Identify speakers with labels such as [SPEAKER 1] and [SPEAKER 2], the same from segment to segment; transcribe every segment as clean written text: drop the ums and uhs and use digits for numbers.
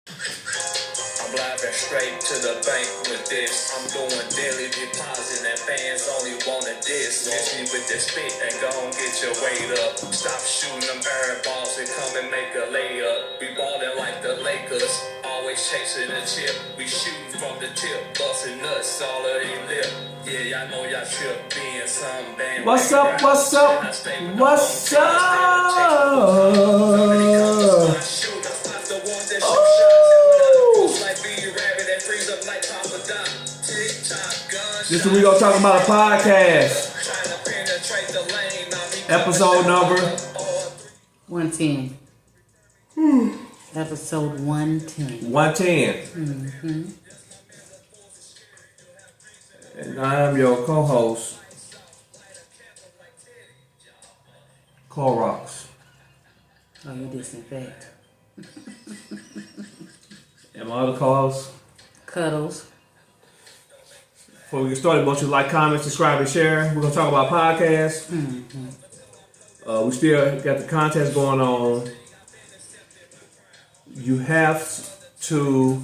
[SPEAKER 1] I'm laughing straight to the bank with this. I'm doing daily deposit and fans only wanna diss. Miss me with this spit and go and get your weight up. Stop shooting them air balls and come and make a layup. We ballin' like the Lakers, always chasing the chip. We shooting from the tip, busting nuts all of they lip. Yeah, y'all know y'all trip being some band.
[SPEAKER 2] What's up? What's up? What's up? This is what we gonna talk about a podcast. Episode number
[SPEAKER 3] 110. Episode 110.
[SPEAKER 2] 110. And I am your co-host, Clorox.
[SPEAKER 3] Oh, you disinfect.
[SPEAKER 2] And my other co-host,
[SPEAKER 3] Cuddles.
[SPEAKER 2] Before we get started, want you to like, comment, subscribe, and share. We're gonna talk about podcasts. We still got the contest going on. You have to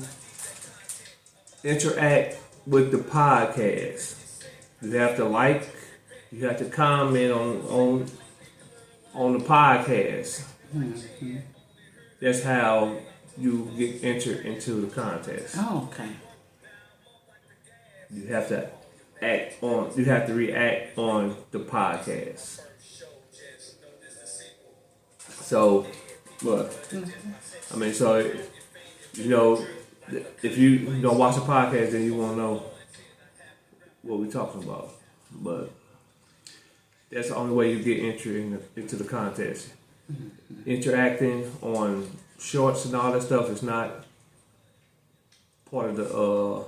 [SPEAKER 2] interact with the podcast. You have to like. You have to comment on the podcast. That's how you get entered into the contest.
[SPEAKER 3] Oh, okay.
[SPEAKER 2] You have to act on. You have to react on the podcast. So, look. I mean, so you know, if you don't watch the podcast, then you won't know what we're talking about. But that's the only way you get entry into the contest. Interacting on shorts and all that stuff is not part of the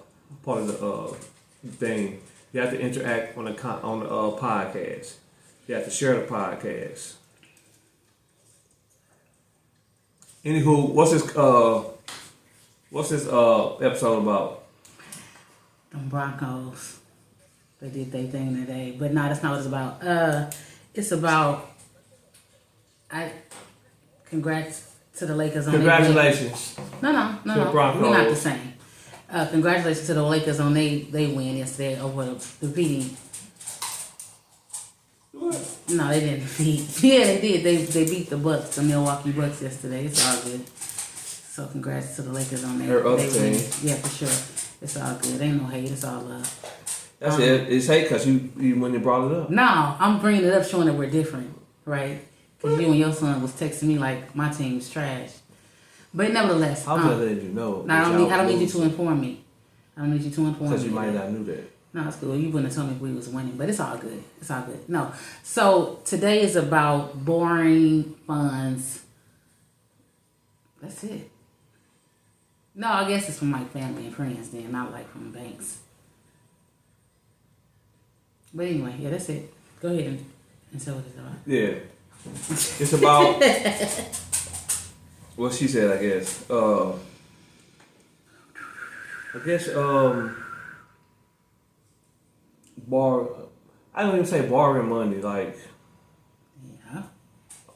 [SPEAKER 2] thing. You have to interact on the podcast. You have to share the podcast. Anywho, what's this episode about?
[SPEAKER 3] Them Broncos. They did their thing today. But no, that's not what it's about. It's about congrats to the Lakers on
[SPEAKER 2] Congratulations.
[SPEAKER 3] No.
[SPEAKER 2] The Broncos.
[SPEAKER 3] We're not the same. Congratulations to the Lakers on they win yesterday over the beating.
[SPEAKER 2] What?
[SPEAKER 3] No, they didn't defeat. Yeah, they did. They beat the Bucks, the Milwaukee Bucks yesterday. It's all good. So congrats to the Lakers on that.
[SPEAKER 2] They're up
[SPEAKER 3] they
[SPEAKER 2] team.
[SPEAKER 3] win. Yeah, for sure. It's all good. Ain't no hate. It's all love.
[SPEAKER 2] That's it. It's hate because you when you brought it up.
[SPEAKER 3] No, I'm bringing it up showing that we're different, right? Because you and your son was texting me like my team's trash. But nevertheless,
[SPEAKER 2] I'm just letting you know.
[SPEAKER 3] No, I don't need you to inform me. I don't need you to inform me.
[SPEAKER 2] Because you might not knew that.
[SPEAKER 3] No, it's cool. You wouldn't have told me if we was winning, but it's all good. It's all good. No. So today is about borrowing funds. That's it. No, I guess it's from like family and friends then, not like from banks. But anyway, yeah, that's it. Go ahead and say what it's about.
[SPEAKER 2] Yeah. It's about what she said, I guess. I don't even say borrowing money, like.
[SPEAKER 3] Yeah.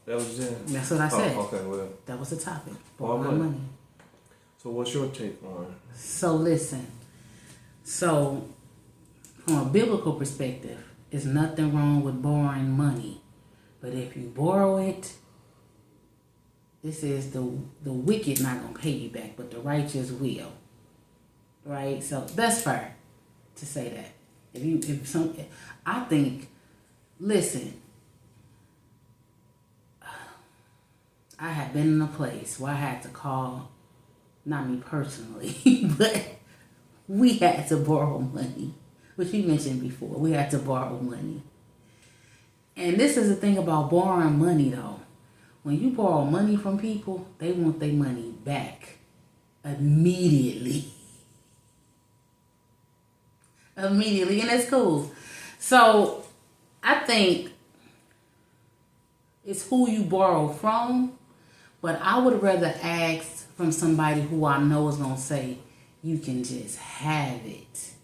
[SPEAKER 2] That was it.
[SPEAKER 3] That's what I said.
[SPEAKER 2] Oh, okay, well.
[SPEAKER 3] That was the topic.
[SPEAKER 2] Borrowing money. So what's your take on it?
[SPEAKER 3] So listen. So from a biblical perspective, there's nothing wrong with borrowing money. But if you borrow it, this is the wicked not gonna pay you back, but the righteous will. Right? So that's fair to say that. I think, listen, I have been in a place where I had to call, not me personally, but we had to borrow money, which you mentioned before. We had to borrow money. And this is the thing about borrowing money, though. When you borrow money from people, they want their money back immediately. And that's cool. So, I think it's who you borrow from, but I would rather ask from somebody who I know is going to say, you can just have it.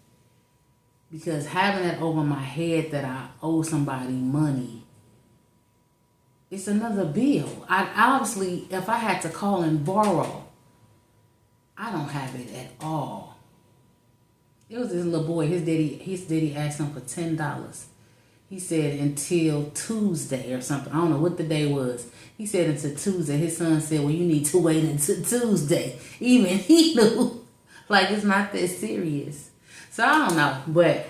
[SPEAKER 3] Because having that over my head that I owe somebody money, it's another bill. I obviously, if I had to call and borrow, I don't have it at all. It was this little boy. His daddy asked him for $10. He said until Tuesday or something. I don't know what the day was. He said until Tuesday. His son said, well, you need to wait until Tuesday. Even he knew. Like, it's not that serious. So I don't know. But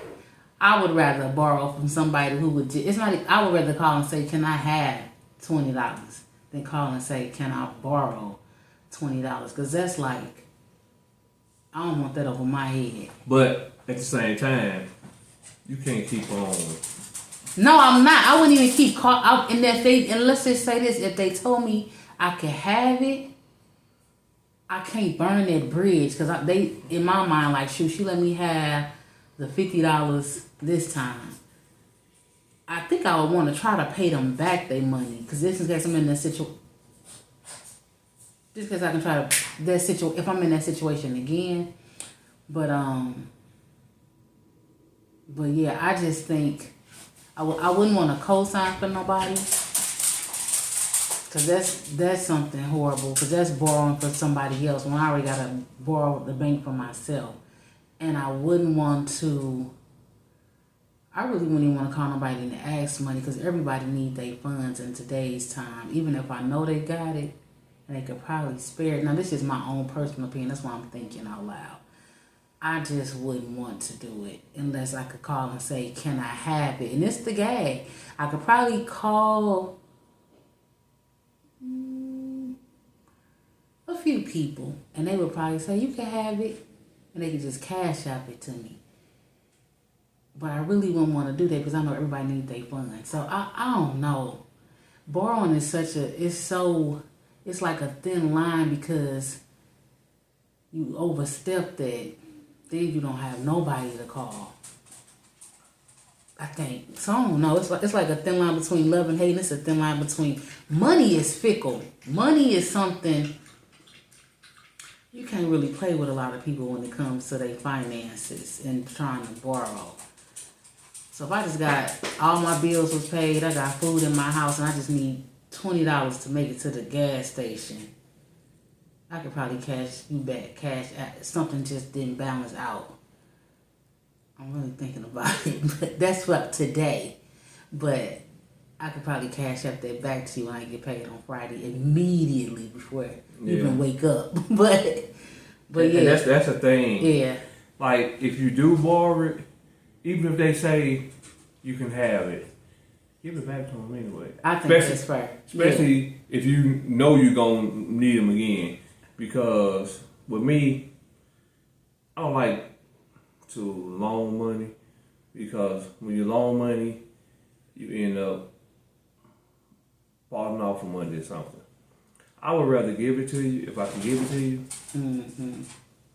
[SPEAKER 3] I would rather borrow from somebody who would it's not. I would rather call and say, can I have $20? Than call and say, can I borrow $20? Because that's like, I don't want that over my head.
[SPEAKER 2] But at the same time, you can't keep on.
[SPEAKER 3] No, I'm not. I wouldn't even keep call. And let's just say this: if they told me I could have it, I can't burn that bridge because they, in my mind, like, shoot, she let me have the $50 this time. I think I would want to try to pay them back their money because this is in case I'm in that situation. Just because I can try to if I'm in that situation again, but yeah, I just think I wouldn't want to co-sign for nobody because that's something horrible because that's borrowing for somebody else when I already got to borrow the bank for myself, and I wouldn't want to. I really wouldn't even want to call nobody to ask money because everybody needs their funds in today's time. Even if I know they got it and they could probably spare it. Now, this is my own personal opinion. That's why I'm thinking out loud. I just wouldn't want to do it unless I could call and say, can I have it? And it's the gag. I could probably call a few people and they would probably say, you can have it. And they could just cash out it to me. But I really wouldn't want to do that because I know everybody needs their funds. So I don't know. Borrowing is it's like a thin line because you overstep that. Then you don't have nobody to call. I think. So I don't know. It's like a thin line between love and hate. It's a thin line between money is fickle. Money is something you can't really play with a lot of people when it comes to their finances and trying to borrow. So if I just got all my bills was paid, I got food in my house, and I just need $20 to make it to the gas station, I could probably cash you back, something just didn't balance out. I'm really thinking about it, but that's what today. But I could probably cash up that back to you when I get paid on Friday immediately before you even wake up. But yeah,
[SPEAKER 2] and that's the thing.
[SPEAKER 3] Yeah,
[SPEAKER 2] like if you do borrow it, even if they say you can have it, give it back to them anyway.
[SPEAKER 3] I think that's fair.
[SPEAKER 2] Especially if you know you're gonna need them again. Because with me, I don't like to loan money because when you loan money, you end up falling off from under something. I would rather give it to you if I can give it to you.
[SPEAKER 3] Mm-hmm.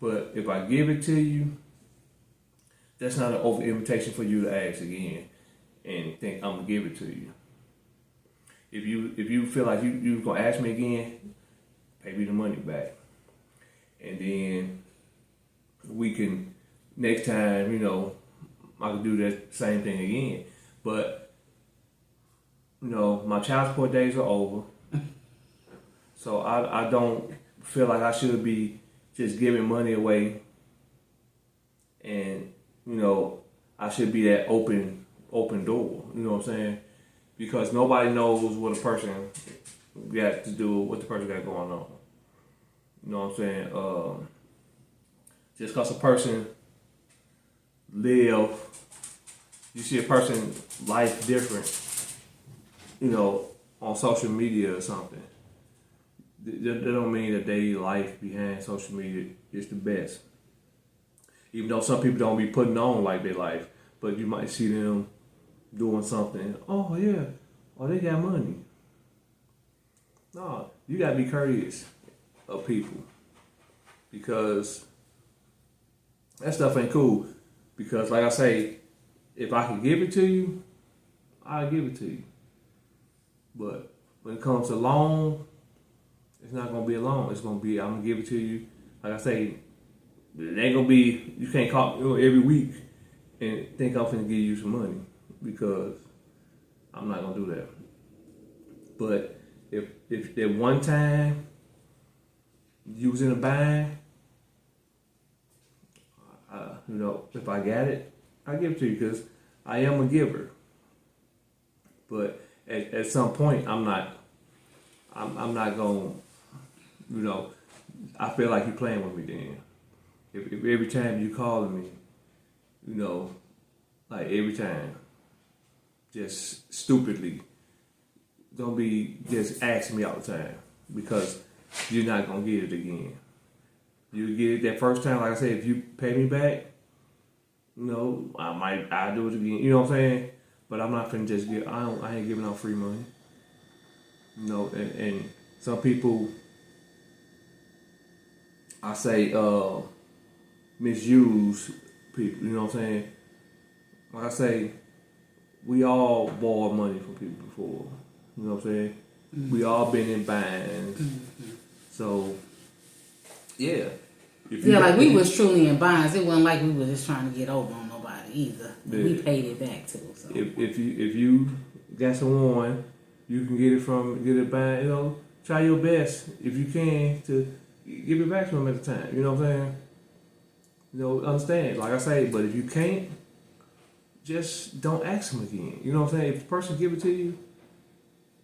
[SPEAKER 2] But if I give it to you, that's not an over invitation for you to ask again and think I'm gonna give it to you. If you feel like you're gonna ask me again, pay me the money back, and then we can next time, I can do that same thing again. But my child support days are over, so I don't feel like I should be just giving money away, and I should be that open door. You know what I'm saying? Because nobody knows what a person got to do, what the person got going on. You know what I'm saying? Just because a person you see a person life different, on social media or something. That don't mean that their life behind social media is the best. Even though some people don't be putting on like their life, but you might see them doing something. Oh yeah, they got money. No, you gotta be courteous of people because that stuff ain't cool. Because like I say, if I can give it to you, I'll give it to you. But when it comes to loan, it's not gonna be a loan. It's gonna be I'm gonna give it to you. Like I say, it ain't gonna be you can't call every week and think I'm gonna give you some money because I'm not gonna do that. But if at one time you was in a bind You know, if I got it, I give it to you because I am a giver. But at some point, I'm not going. You know, I feel like you're playing with me. Then, if every time you calling me, you know, like every time, just stupidly, don't be just asking me all the time because you're not gonna get it again. You get it that first time, like I said, if you pay me back, you know, I'll do it again. You know what I'm saying? But I'm not finna just give. I ain't giving out free money. You know, and some people, I say, misuse people. You know what I'm saying? Like I say, we all borrowed money from people before. You know what I'm saying? Mm-hmm. We all been in binds. Mm-hmm. So, yeah.
[SPEAKER 3] Like we was truly in binds. It wasn't like we were just trying to get over on nobody either. Yeah. We paid it back too. So.
[SPEAKER 2] If you got someone, you can get it back. You know, try your best if you can to give it back to them at the time. You know what I'm saying? You know, understand. Like I say, but if you can't, just don't ask them again. You know what I'm saying? If the person give it to you,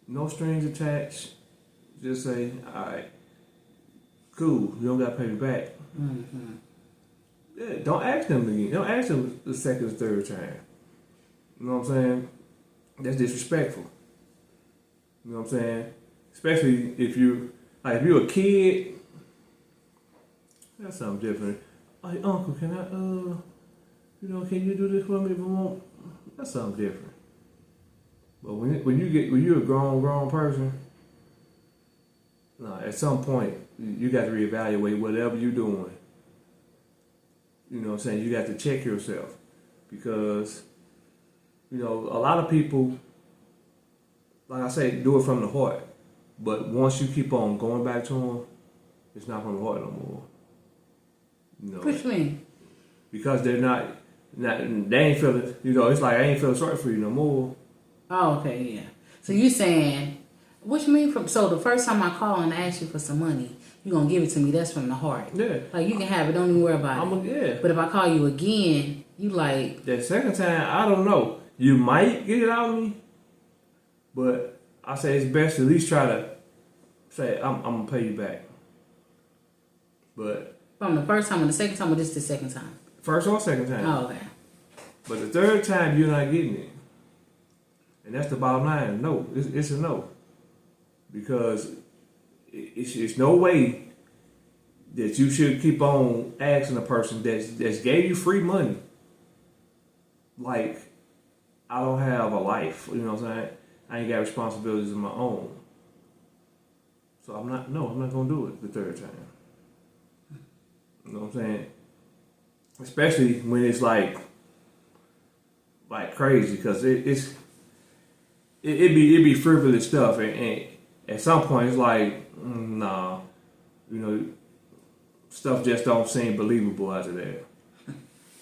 [SPEAKER 2] no strings attached. Just say, all right, cool. You don't got to pay me back. Mm-hmm. Yeah, don't ask them again. Don't ask them the second or third time. You know what I'm saying? That's disrespectful. You know what I'm saying? Especially if you're a kid, that's something different. Like, uncle, can can you do this for me if I want? That's something different. But when you're a grown person, at some point you got to reevaluate whatever you're doing. You know what I'm saying? You got to check yourself because, you know, a lot of people, like I say, do it from the heart. But once you keep on going back to them, it's not from the heart no more. You know,
[SPEAKER 3] what you mean?
[SPEAKER 2] Because they're not, they ain't feeling, you know, it's like I ain't feeling sorry for you no more.
[SPEAKER 3] Oh, okay, yeah. So you saying, what you mean so the first time I call and ask you for some money, you gonna give it to me, that's from the heart. Yeah. Like you can have it, don't even worry about it.
[SPEAKER 2] Yeah.
[SPEAKER 3] But if I call you again, you like...
[SPEAKER 2] That second time, I don't know. You might get it out of me, but I say it's best to at least try to say, I'm gonna pay you back. But...
[SPEAKER 3] From the first time or the second time or just the second time?
[SPEAKER 2] First or second time.
[SPEAKER 3] Oh, okay.
[SPEAKER 2] But the third time, you're not getting it. And that's the bottom line. No, it's a no. Because it's no way that you should keep on asking a person that's gave you free money. Like, I don't have a life. You know what I'm saying? I ain't got responsibilities of my own. So I'm not going to do it the third time. You know what I'm saying? Especially when it's like crazy, because it be frivolous stuff, and at some point it's like, nah, you know, stuff just don't seem believable after that.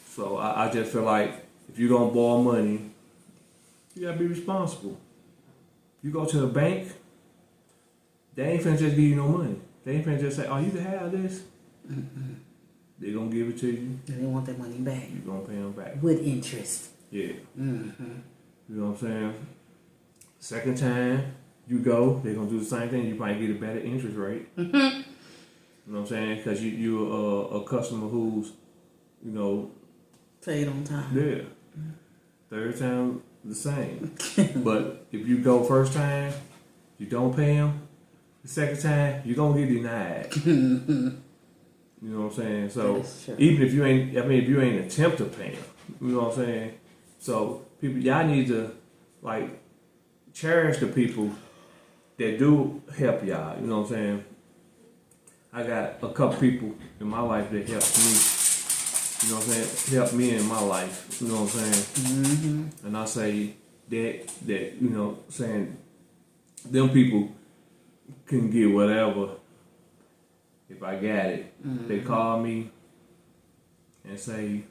[SPEAKER 2] So I just feel like if you're gonna borrow money, you gotta be responsible. You go to the bank, they ain't finna just give you no money. They ain't finna just say, oh, you can have this. Mm-hmm. They gonna give it to you.
[SPEAKER 3] And they want that money back.
[SPEAKER 2] You gonna pay them back
[SPEAKER 3] with interest.
[SPEAKER 2] Yeah. Mm-hmm. You know what I'm saying? Second time you go, they're gonna do the same thing. You probably get a better interest rate. Mm-hmm. You know what I'm saying? Because you're a customer who's, you know,
[SPEAKER 3] paid on time.
[SPEAKER 2] Yeah. Mm-hmm. Third time the same. But if you go first time, you don't pay them. The second time you're gonna get denied. You know what I'm saying? So even if you ain't attempt to pay them, you know what I'm saying? So people, y'all need to like cherish the people that do help y'all. You know what I'm saying? I got a couple people in my life that helped me. You know what I'm saying? Helped me in my life. You know what I'm saying? Mm-hmm. And I say that you know, saying them people can get whatever. If I got it, mm-hmm. They call me and say,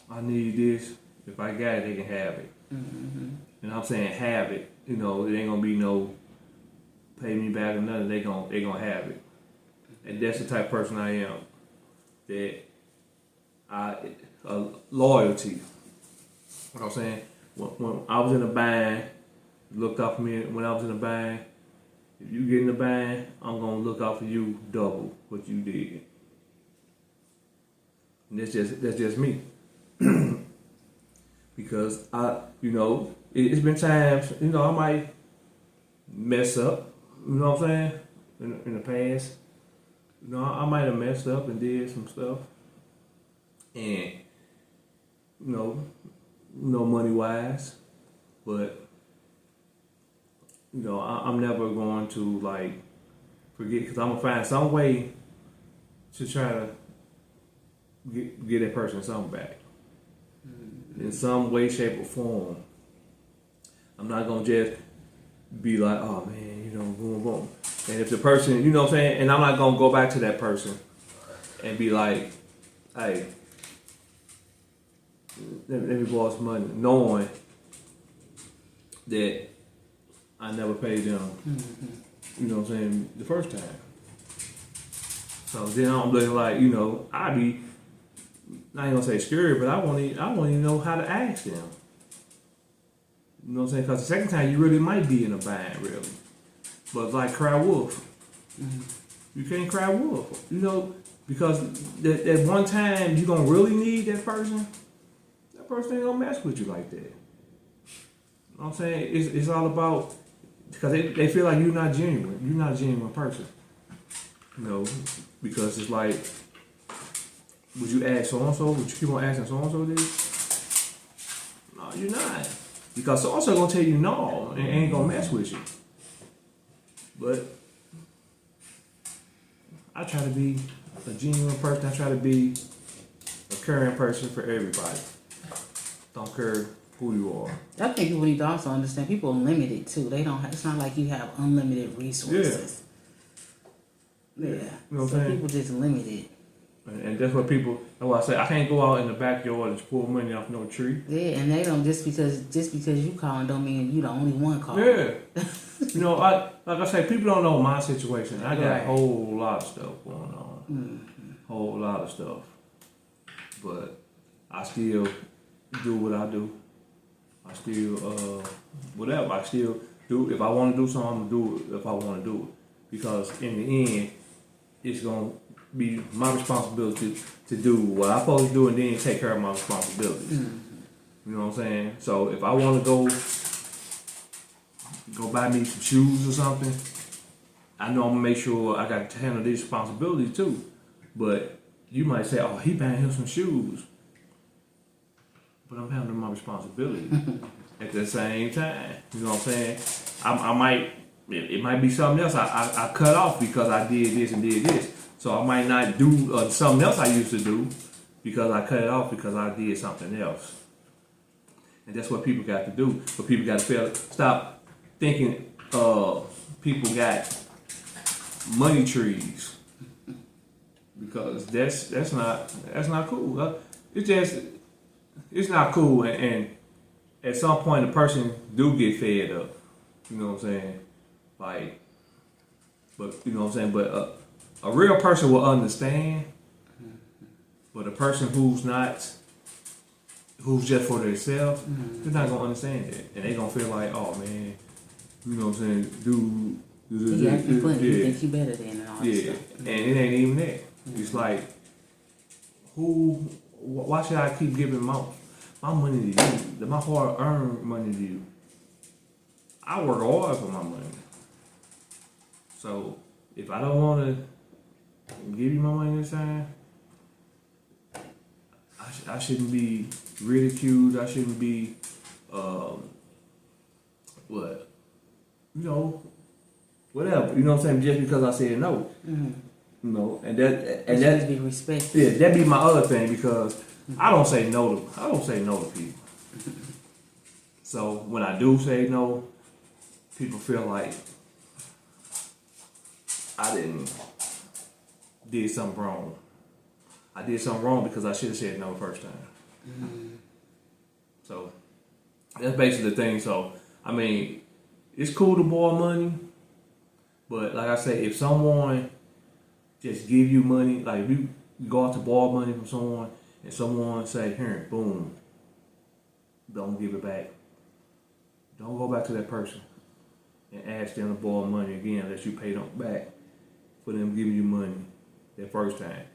[SPEAKER 2] I need this. If I got it, they can have it. Mm-hmm. And I'm saying have it. You know, it ain't gonna be no pay me back or nothing. They gonna have it. And that's the type of person I am. That loyalty. You know what I'm saying? When I was in a bind, you looked out for me when I was in a bind. If you get in the bind, I'm gonna look out for you double what you did. And that's just me. Because it's been times, I might mess up, you know what I'm saying, in the past. I might have messed up and did some stuff. And, money wise, but, I'm never going to, like, forget, because I'm going to find some way to try to get that person something back. In some way, shape, or form. I'm not going to just be like, oh man, boom, boom. And if the person, you know what I'm saying, and I'm not going to go back to that person and be like, hey, let me borrow some money, knowing that I never paid them, you know what I'm saying, the first time. So then I'm looking like, I be, I ain't gonna say scared, but I want to know how to ask them. You know what I'm saying? Because the second time you really might be in a bind, really. But like cry wolf. You can't cry wolf. Because that one time you gonna really need that person ain't gonna mess with you like that. You know what I'm saying? It's all about, because they feel like you're not genuine. You're not a genuine person. Because it's like, would you ask so-and-so? Would you keep on asking so-and-so this? No, you're not. Because so-and-so gonna tell you no and ain't gonna mess with you. But I try to be a genuine person. I try to be a caring person for everybody. Don't care who you are.
[SPEAKER 3] I think people need to also understand people are limited too. They don't. It's not like you have unlimited resources. Yeah.
[SPEAKER 2] You know what I'm
[SPEAKER 3] so
[SPEAKER 2] saying?
[SPEAKER 3] People just limited.
[SPEAKER 2] And that's what people. That's why I say I can't go out in the backyard and just pull money off no tree.
[SPEAKER 3] Yeah, and they don't just because you calling don't mean you the only one calling.
[SPEAKER 2] Yeah. Like I say, people don't know my situation. I got
[SPEAKER 3] Right.
[SPEAKER 2] a whole lot of stuff going on. Whole lot of stuff. But I still do what I do. I still whatever. I still do. If I want to do something, I'm gonna do it. If I want to do it, because in the end, it's gonna be my responsibility to do what I'm supposed to do, and then take care of my responsibilities. You know what I'm saying? So if I want to go buy me some shoes or something, I know I'm gonna make sure I got to handle these responsibilities too. But you might say, "Oh, he buying him some shoes," but I'm handling my responsibility at the same time. You know what I'm saying? I might. It might be something else I cut off because I did this and did this. So I might not do something else I used to do because I cut it off because I did something else. And that's what people got to do. But people got to stop thinking people got money trees, because that's not cool. It's not cool. And at some point, the person do get fed up. You know what I'm saying? Like, but you know what I'm saying? But a real person will understand. But a person who's just for themselves, they're not gonna understand that, and they gonna feel like, oh man, you know what I'm saying, dude.
[SPEAKER 3] You acting funny. You think you better than and all that stuff.
[SPEAKER 2] And it ain't even that. It's like, why should I keep giving my money to you? My hard-earned money to you. I work hard for my money. So if I don't want to give you my money this time, I shouldn't be ridiculed. I shouldn't be, whatever. You know what I'm saying? Just because I said no. And that
[SPEAKER 3] be respected.
[SPEAKER 2] Yeah, that be my other thing, because I don't say no to people. So when I do say no, people feel like I did something wrong. I did something wrong because I should have said no the first time. So that's basically the thing. So I mean, it's cool to borrow money, but like I say, if someone just give you money, like if you go out to borrow money from someone and someone say, here, boom, don't give it back. Don't go back to that person and ask them to borrow money again unless you pay them back for them giving you money that first time.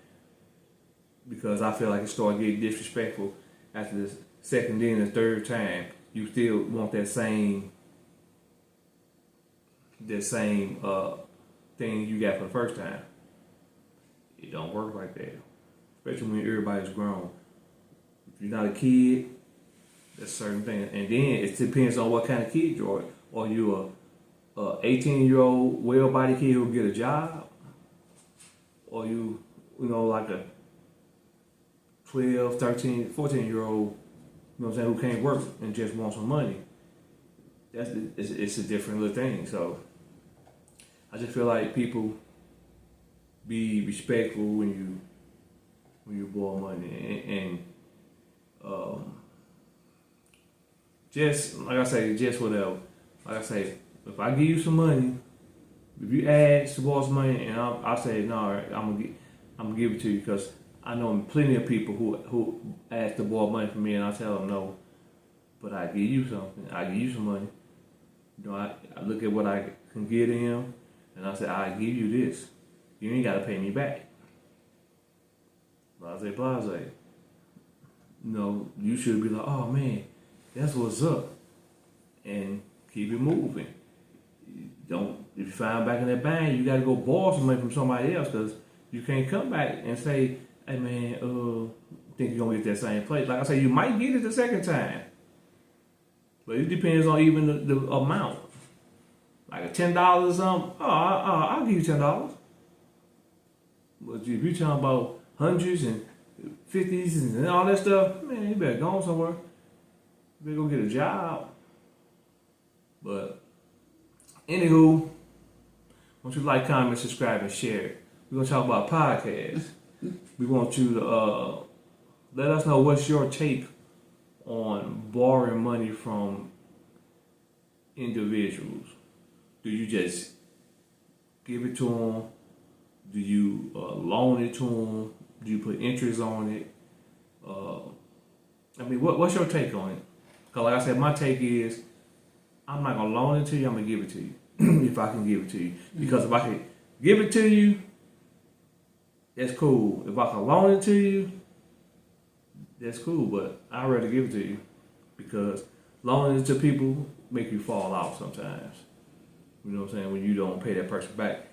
[SPEAKER 2] Because I feel like it started getting disrespectful after the second and the third time. You still want that same thing you got for the first time. It don't work like that, especially when everybody's grown. If you're not a kid, that's a certain thing, and then it depends on what kind of kid you are. Are you a 18-year-old well-bodied kid who'll get a job, or you know, like a 12, 13, 14-year-old, you know what I'm saying, who can't work and just wants some money? It's a different little thing. So I just feel like people be respectful when you borrow money, and just like I say, just whatever. Like I say, if I give you some money, if you ask to borrow some money, and I say no, I'm gonna give it to you, because I know plenty of people who ask to borrow money from me, and I tell them no, but I give you something. I give you some money. You know, I look at what I can give them, and I say, I give you this. You ain't got to pay me back. Blase, blase. You know, you should be like, oh man, that's what's up, and keep it moving. Don't, if you find back in that bank, you got to go borrow some money from somebody else, because you can't come back and say, hey man, think you're gonna get that same place. Like I say, you might get it the second time, but it depends on even the amount. Like a $10 or something, I'll give you $10. But if you're talking about hundreds and 50s and all that stuff, man, you better go on somewhere. You better go get a job. But anywho, once you like, comment, subscribe, and share, we're gonna talk about podcasts. We want you to let us know what's your take on borrowing money from individuals. Do you just give it to them? Do you loan it to them? Do you put interest on it? I mean, what's your take on it? Because like I said, my take is, I'm not going to loan it to you, I'm going to give it to you. If I can give it to you. Because if I can give it to you, that's cool. If I can loan it to you, that's cool. But I'd rather give it to you. Because loaning it to people make you fall out sometimes. You know what I'm saying? When you don't pay that person back.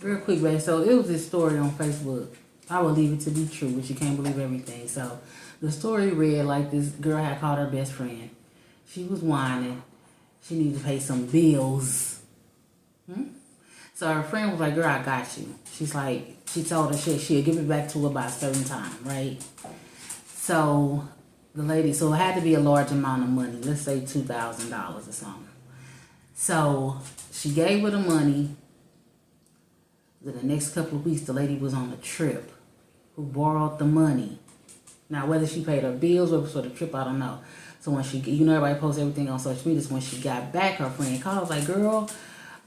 [SPEAKER 3] Real quick, man. So it was this story on Facebook. I will leave it to be true, but you can't believe everything. So the story read like this girl had called her best friend. She was whining. She needed to pay some bills. So her friend was like, girl, I got you. She's like, she told her she'll give it back to her by a certain time, right? So the lady, so it had to be a large amount of money. Let's say $2,000 or something. So she gave her the money. Then the next couple of weeks, the lady was on a trip. Who borrowed the money? Now, whether she paid her bills or for the trip, I don't know. So when she, you know, everybody posts everything on social media. So when she got back, her friend called, was like, girl,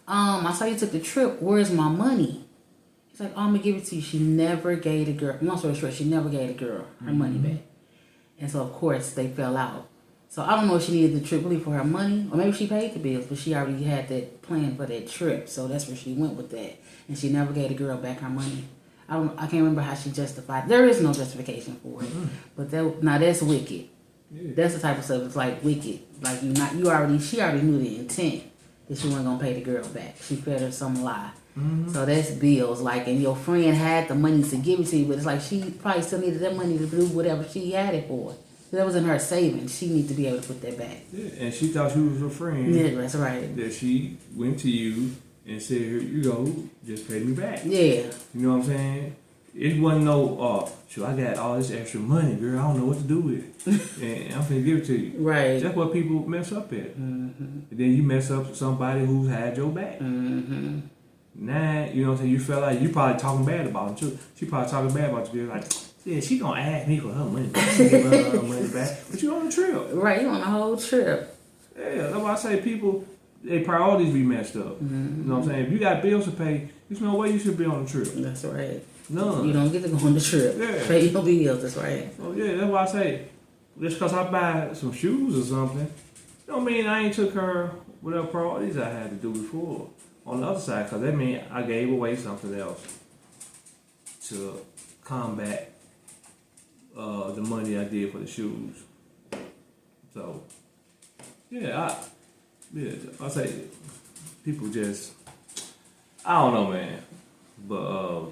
[SPEAKER 3] I saw you took the trip. Where's my money? She's like, oh, I'm gonna give it to you. She never gave the girl, long story short, she never gave the girl her money back. And so of course they fell out. So I don't know if she needed the trip really for her money, or maybe she paid the bills, but she already had that plan for that trip. So that's where she went with that. And she never gave the girl back her money. I can't remember how she justified. There is no justification for it. But now that's wicked. Yeah. That's the type of stuff that's like wicked. Like she already knew the intent that she wasn't gonna pay the girl back. She fed her some lie. So that's bills. Like, and your friend had the money to give it to you, but it's like she probably still needed that money to do whatever she had it for. That was in her savings. She needs to be able to put that back.
[SPEAKER 2] Yeah, and she thought she was her friend.
[SPEAKER 3] Yeah, that's right.
[SPEAKER 2] That she went to you and said, here you go, just pay me back.
[SPEAKER 3] Yeah.
[SPEAKER 2] You know what I'm saying? It wasn't no, sure, I got all this extra money, girl, I don't know what to do with it. And I'm finna give it to you.
[SPEAKER 3] Right.
[SPEAKER 2] That's what people mess up at. And then you mess up somebody who's had your back. Now, you know what I'm saying, you feel like you probably talking bad about them too. She probably talking bad about you, like, yeah, she gonna ask me for her money back. She give her money back. But you on a trip.
[SPEAKER 3] Right, you on a whole trip.
[SPEAKER 2] Yeah, that's why I say people, their priorities be messed up. You know what I'm saying? If you got bills to pay, there's no way you should be on a trip.
[SPEAKER 3] That's right.
[SPEAKER 2] None.
[SPEAKER 3] You don't get to go on the trip.
[SPEAKER 2] Yeah.
[SPEAKER 3] Pay your bills, that's right.
[SPEAKER 2] Oh yeah, that's why I say, just cause I buy some shoes or something, don't mean I ain't took her whatever priorities I had to do before. On the other side, cause that mean I gave away something else to combat the money I did for the shoes. So yeah, I say people just, I don't know, man, but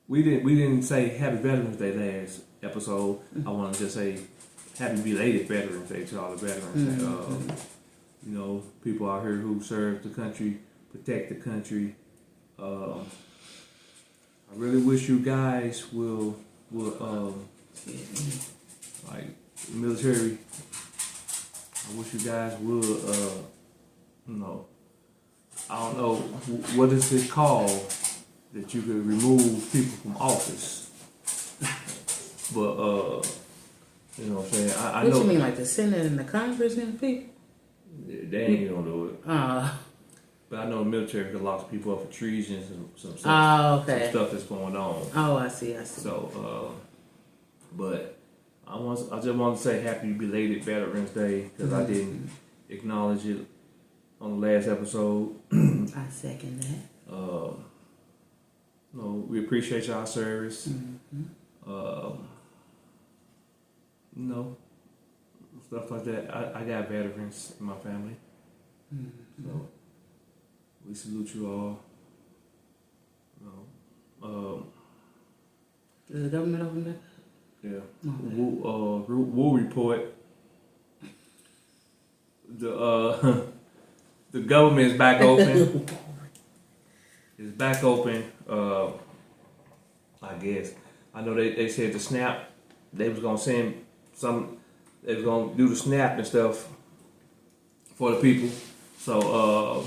[SPEAKER 2] we didn't say Happy Veterans Day last episode. I want to just say Happy belated Veterans Day to all the veterans. You know, people out here who serve the country, protect the country. I really wish you guys will like military. I wish you guys would you know, I don't know what is it called that you could remove people from office, but you know what I'm saying. I
[SPEAKER 3] What
[SPEAKER 2] know
[SPEAKER 3] you mean, like the Senate and the Congress and the people?
[SPEAKER 2] they ain't gonna do it. But I know the military could lock people up for treason and some stuff,
[SPEAKER 3] okay.
[SPEAKER 2] some stuff that's going on.
[SPEAKER 3] Oh, I see.
[SPEAKER 2] So, but I just want to say Happy belated Veterans Day because I didn't acknowledge it on the last episode.
[SPEAKER 3] I second that.
[SPEAKER 2] You know, we appreciate y'all service. You know, stuff like that. I got veterans in my family, so we salute you all. You know,
[SPEAKER 3] Is the government open back?
[SPEAKER 2] yeah. Woo report. The government is back open. It's back open. I guess. I know they said the SNAP. They was gonna send some. They was gonna do the SNAP and stuff for the people. So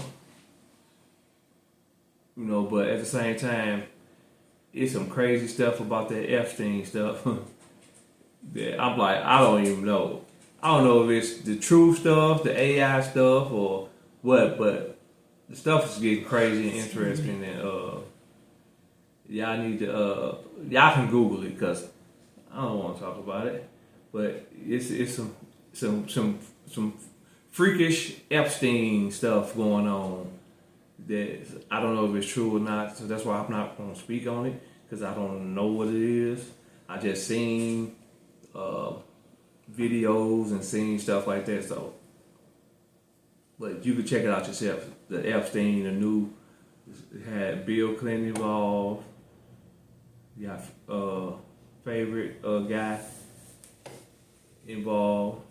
[SPEAKER 2] you know, but at the same time, it's some crazy stuff about that Epstein stuff. Yeah, I'm like, I don't even know. I don't know if it's the true stuff, the AI stuff, or what, but the stuff is getting crazy and interesting, and y'all need to y'all can Google it because I don't want to talk about it, but it's some freakish Epstein stuff going on that I don't know if it's true or not, so that's why I'm not going to speak on it because I don't know what it is. I just seen videos and seen stuff like that, so but you can check it out yourself. The Epstein, the new, it had Bill Clinton involved. You got favorite guy involved,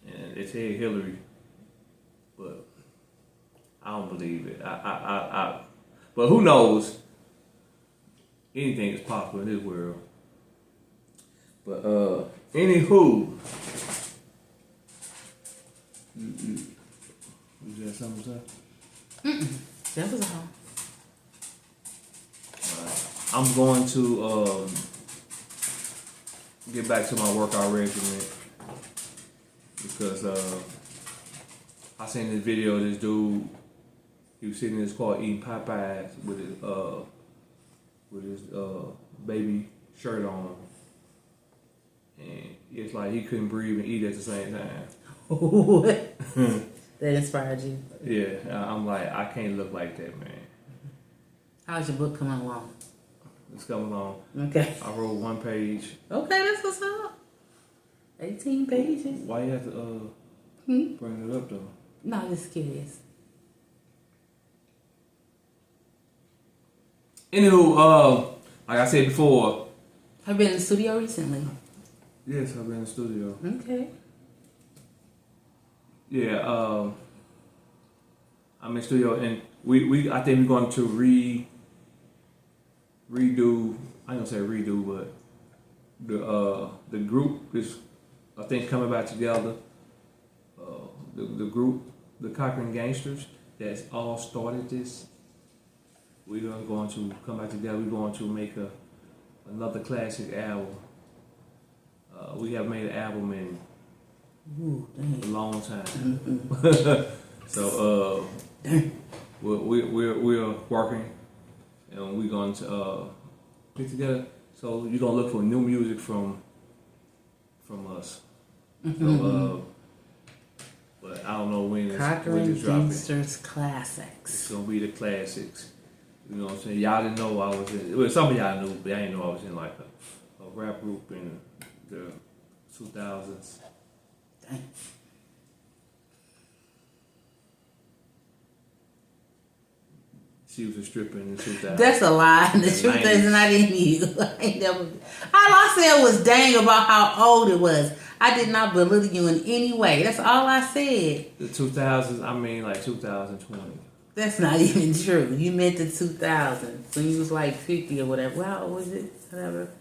[SPEAKER 2] and they said Hillary, but I don't believe it. But who knows? Anything is possible in this world. But anywho, is there something to say?
[SPEAKER 3] That was all.
[SPEAKER 2] I'm going to get back to my workout regimen because I seen this video of this dude. He was sitting in his car eating Popeyes with his baby shirt on, and it's like he couldn't breathe and eat at the same time.
[SPEAKER 3] What? That inspired you?
[SPEAKER 2] Yeah, I'm like, I can't look like that, man.
[SPEAKER 3] How's your book coming along?
[SPEAKER 2] It's coming along.
[SPEAKER 3] Okay.
[SPEAKER 2] I wrote one page.
[SPEAKER 3] Okay, that's what's up. 18 pages.
[SPEAKER 2] Why you have to bring it up though?
[SPEAKER 3] No, I'm just curious.
[SPEAKER 2] Anywho, like I said before.
[SPEAKER 3] Have you been in the studio recently?
[SPEAKER 2] Yes, I've been in the studio.
[SPEAKER 3] Okay.
[SPEAKER 2] Yeah, I'm in the studio and we I think we're going to redo. I don't say redo, but the group is I think coming back together. The group, the Cochran Gangsters, that's all started this. We're going to come back together. We're going to make another classic album. We have made an album in a long time. So we're working, and we're going to get together. So you're gonna look for new music from us. So, but I don't know when it's dropping.
[SPEAKER 3] Gangsters Classics.
[SPEAKER 2] It's gonna be the classics. You know what I'm saying? Y'all didn't know I was in. Well, some of y'all knew, but I didn't know I was in like a rap group in the 2000s.
[SPEAKER 3] Dang.
[SPEAKER 2] She was a stripper in the 2000s.
[SPEAKER 3] That's a lie. The truth is not in you. I ain't never. All I said was dang about how old it was. I did not belittle you in any way. That's all I said.
[SPEAKER 2] The 2000s, I mean like 2020.
[SPEAKER 3] That's not even true. You meant the 2000s when you was like 50 or whatever. Well, how old was it? Whatever.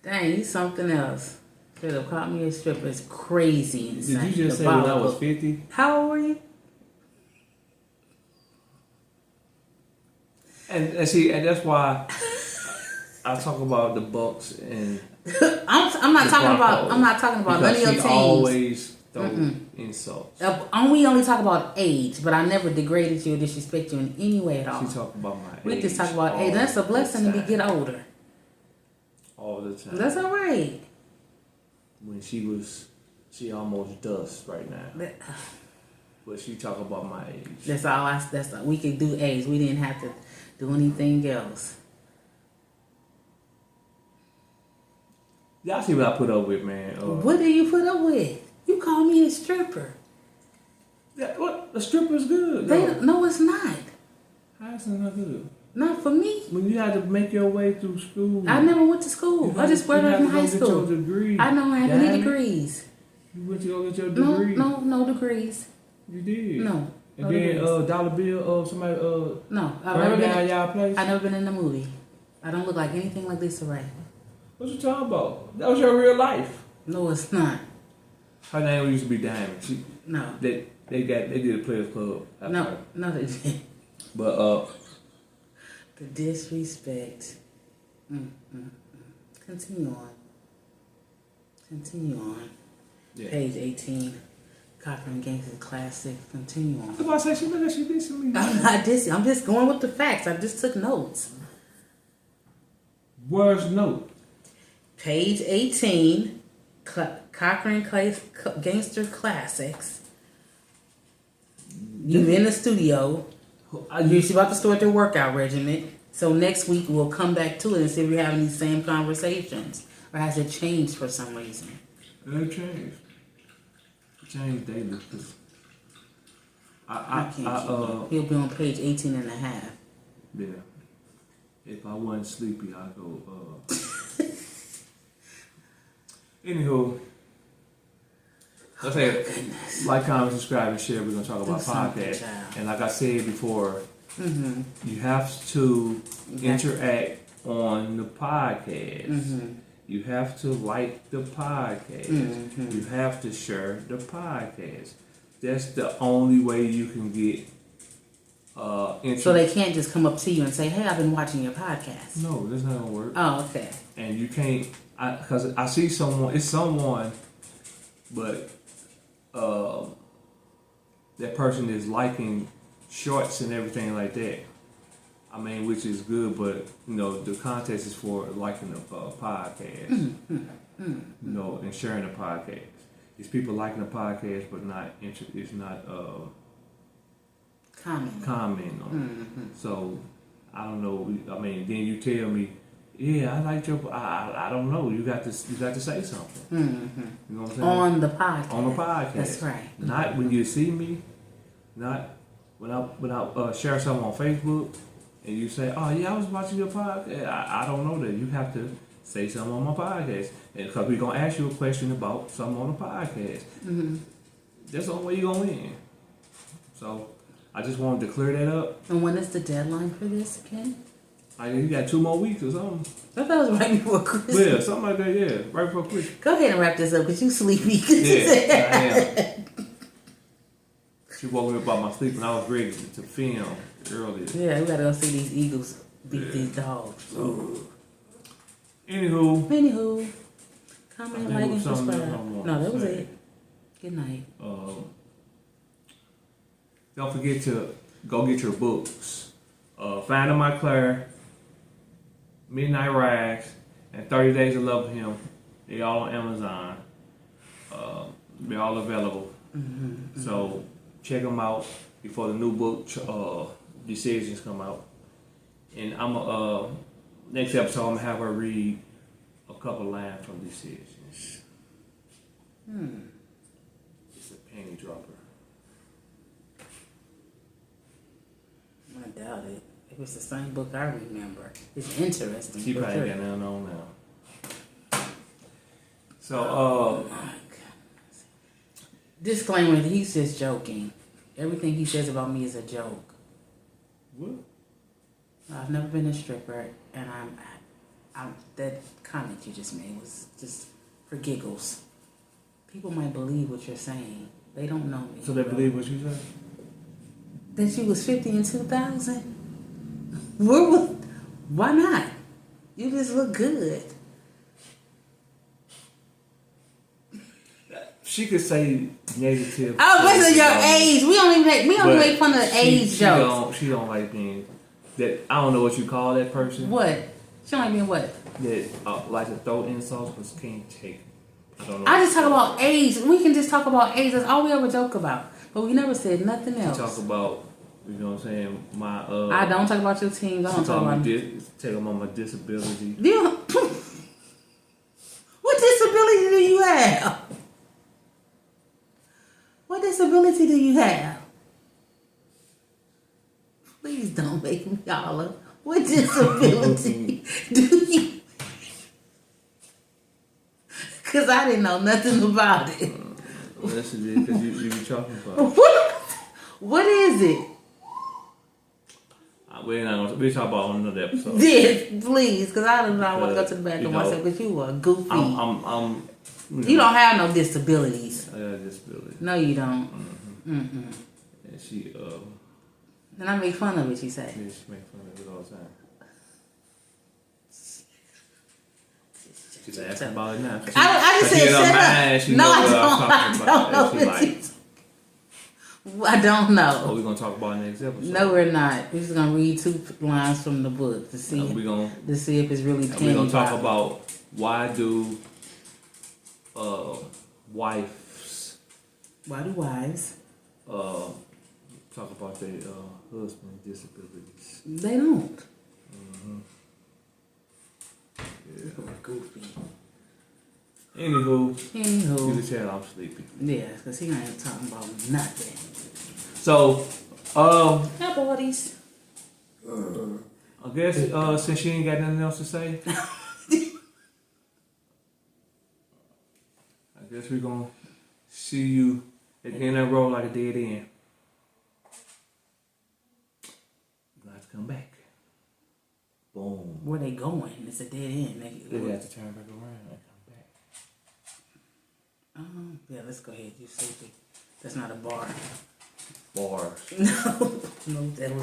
[SPEAKER 3] Dang, you something else. Should have caught me a stripper. It's crazy insane.
[SPEAKER 2] Did you just say when I was 50?
[SPEAKER 3] How old were you?
[SPEAKER 2] And see, and that's why I talk about the Bucks and
[SPEAKER 3] I'm not talking about none of your
[SPEAKER 2] she
[SPEAKER 3] teams.
[SPEAKER 2] always throw insults.
[SPEAKER 3] We only talk about age, but I never degraded you or disrespect you in any way at all.
[SPEAKER 2] She talk about my age.
[SPEAKER 3] We just talk about age. That's a blessing to get older.
[SPEAKER 2] All the time.
[SPEAKER 3] That's all right.
[SPEAKER 2] When she almost dust right now. But she talk about my age.
[SPEAKER 3] That's all. We could do age. We didn't have to do anything else.
[SPEAKER 2] Y'all see what I put up with, man.
[SPEAKER 3] What do you put up with? You call me a stripper.
[SPEAKER 2] Yeah, what? A stripper's good.
[SPEAKER 3] No, it's not.
[SPEAKER 2] How's it not good?
[SPEAKER 3] Not for me.
[SPEAKER 2] When you had to make your way through school.
[SPEAKER 3] I never went to school. I just worked in high school.
[SPEAKER 2] Get your degree.
[SPEAKER 3] I know I had any degrees.
[SPEAKER 2] You went to go get your degree.
[SPEAKER 3] No degrees.
[SPEAKER 2] You did.
[SPEAKER 3] No.
[SPEAKER 2] And then dollar bill somebody
[SPEAKER 3] no.
[SPEAKER 2] I've never y'all place.
[SPEAKER 3] I never been in the movie. I don't look like anything like Lisa Ray.
[SPEAKER 2] What you talking about? That was your real life.
[SPEAKER 3] No, it's not.
[SPEAKER 2] Her name used to be Diamond.
[SPEAKER 3] No.
[SPEAKER 2] They did a Players Club.
[SPEAKER 3] No, they didn't.
[SPEAKER 2] But
[SPEAKER 3] the disrespect. Continue on.
[SPEAKER 2] Yeah.
[SPEAKER 3] Page 18. Copper and Gangster Classic. Continue on.
[SPEAKER 2] I was about to say, she dissing me.
[SPEAKER 3] I'm not dissing. I'm just going with the facts. I just took notes.
[SPEAKER 2] Where's the note?
[SPEAKER 3] Page 18. Cochran Gangster Classics. You in the studio. You're about to start your workout regimen. So next week we'll come back to it and see if we're having these same conversations. Or has it changed for some reason?
[SPEAKER 2] It changed. It changed daily.
[SPEAKER 3] He'll be on page 18 and a half.
[SPEAKER 2] Yeah. If I wasn't sleepy, I'd go, Anywho, let's say, like, comment, subscribe, and share. We're going to talk about podcasts. And like I said before, you have to interact on the podcast. You have to like the podcast. You have to share the podcast. That's the only way you can get
[SPEAKER 3] so they can't just come up to you and say, hey, I've been watching your podcast.
[SPEAKER 2] No, that's not going to work.
[SPEAKER 3] Oh, okay.
[SPEAKER 2] And you can't, because I see someone, but that person is liking shorts and everything like that. I mean, which is good, but, you know, the contest is for liking the podcast, you know, and sharing the podcast. It's people liking the podcast, but comment on it. So, I don't know. I mean, then you tell me, yeah, I like your. I don't know. You got to say something. You know what I'm saying?
[SPEAKER 3] On the podcast.
[SPEAKER 2] On the podcast.
[SPEAKER 3] That's right.
[SPEAKER 2] Not when you see me. Not when I share something on Facebook and you say, oh yeah, I was watching your podcast. I don't know that. You have to say something on my podcast, and because we're gonna ask you a question about something on the podcast. That's the only way you're gonna win. So. I just wanted to clear that up.
[SPEAKER 3] And when is the deadline for this again?
[SPEAKER 2] You got 2 more weeks or something.
[SPEAKER 3] I thought it was right before Christmas.
[SPEAKER 2] Yeah, something like that, yeah. Right before Christmas.
[SPEAKER 3] Go ahead and wrap this up because you sleepy.
[SPEAKER 2] Yeah, I am. She woke me up about my sleep and I was ready to film earlier.
[SPEAKER 3] Yeah, we gotta go see these Eagles beat these dogs.
[SPEAKER 2] So, anywho.
[SPEAKER 3] Comment, like, and subscribe. No, that was it. Good night.
[SPEAKER 2] Don't forget to go get your books. Find My Claire, Midnight Rags, and 30 Days of Love with Him. They all on Amazon. They're all available. So check them out before the new book Decisions come out. And next episode I'm gonna have her read a couple lines from Decisions. It's a penny dropper.
[SPEAKER 3] I doubt it. If it's the same book I remember, it's interesting.
[SPEAKER 2] She
[SPEAKER 3] for
[SPEAKER 2] probably
[SPEAKER 3] sure.
[SPEAKER 2] got nothing on now. So
[SPEAKER 3] Oh my God. Disclaimer: he's just joking. Everything he says about me is a joke.
[SPEAKER 2] what?
[SPEAKER 3] I've never been a stripper, and I'm that comment you just made was just for giggles. People might believe what you're saying. They don't know me.
[SPEAKER 2] So they
[SPEAKER 3] bro.
[SPEAKER 2] believe what you said?
[SPEAKER 3] That you was 50 in 2000? Why not? You just look good.
[SPEAKER 2] She could say negative.
[SPEAKER 3] Oh, listen, your
[SPEAKER 2] about me,
[SPEAKER 3] age. We only
[SPEAKER 2] but
[SPEAKER 3] make fun of age jokes.
[SPEAKER 2] She don't like being that. I don't know what you call that person.
[SPEAKER 3] What? She don't like being what?
[SPEAKER 2] That like to throw insults but can't take. I don't know.
[SPEAKER 3] I just talk about age. We can just talk about age. That's all we ever joke about. But we never said nothing else.
[SPEAKER 2] Talk about, you know what I'm saying? My
[SPEAKER 3] I don't talk about your teams. I don't talk about
[SPEAKER 2] take them on my disability.
[SPEAKER 3] What disability do you have? What disability do you have? Please don't make me holler. What disability do you? Because I didn't know nothing about it.
[SPEAKER 2] Yes, it is, because you be talking about.
[SPEAKER 3] What is it?
[SPEAKER 2] We're not gonna. We talk about it on another episode.
[SPEAKER 3] Yes, please, because I don't know. I want to go to the bathroom
[SPEAKER 2] you know,
[SPEAKER 3] myself, but you are goofy.
[SPEAKER 2] I'm
[SPEAKER 3] You don't have no disabilities.
[SPEAKER 2] I got a disability.
[SPEAKER 3] No, you don't.
[SPEAKER 2] And she
[SPEAKER 3] And I make fun of it, she say.
[SPEAKER 2] she make fun of it all the time. She's asking about it now.
[SPEAKER 3] I just said shut up. No, I don't know. I don't know.
[SPEAKER 2] What we gonna talk about in the next episode?
[SPEAKER 3] No, we're not. We're just gonna read 2 lines from the book to see
[SPEAKER 2] we gonna
[SPEAKER 3] if it's really.
[SPEAKER 2] we're gonna talk about why do wives talk about their husband's disabilities.
[SPEAKER 3] They don't.
[SPEAKER 2] Yeah.
[SPEAKER 3] Goofy.
[SPEAKER 2] Anywho, you
[SPEAKER 3] Anywho,
[SPEAKER 2] can tell I'm sleepy.
[SPEAKER 3] yeah, because he ain't talking about nothing.
[SPEAKER 2] So,
[SPEAKER 3] Hi, buddies.
[SPEAKER 2] I guess since she ain't got nothing else to say, I guess we're gonna see you at the end of that road like a dead end. You're gonna have to come back. Boom.
[SPEAKER 3] Where they going? It's a dead end.
[SPEAKER 2] They have to turn back around and come back.
[SPEAKER 3] Yeah, let's go ahead. You sleepy. That's not a bar.
[SPEAKER 2] Bars.
[SPEAKER 3] No, that was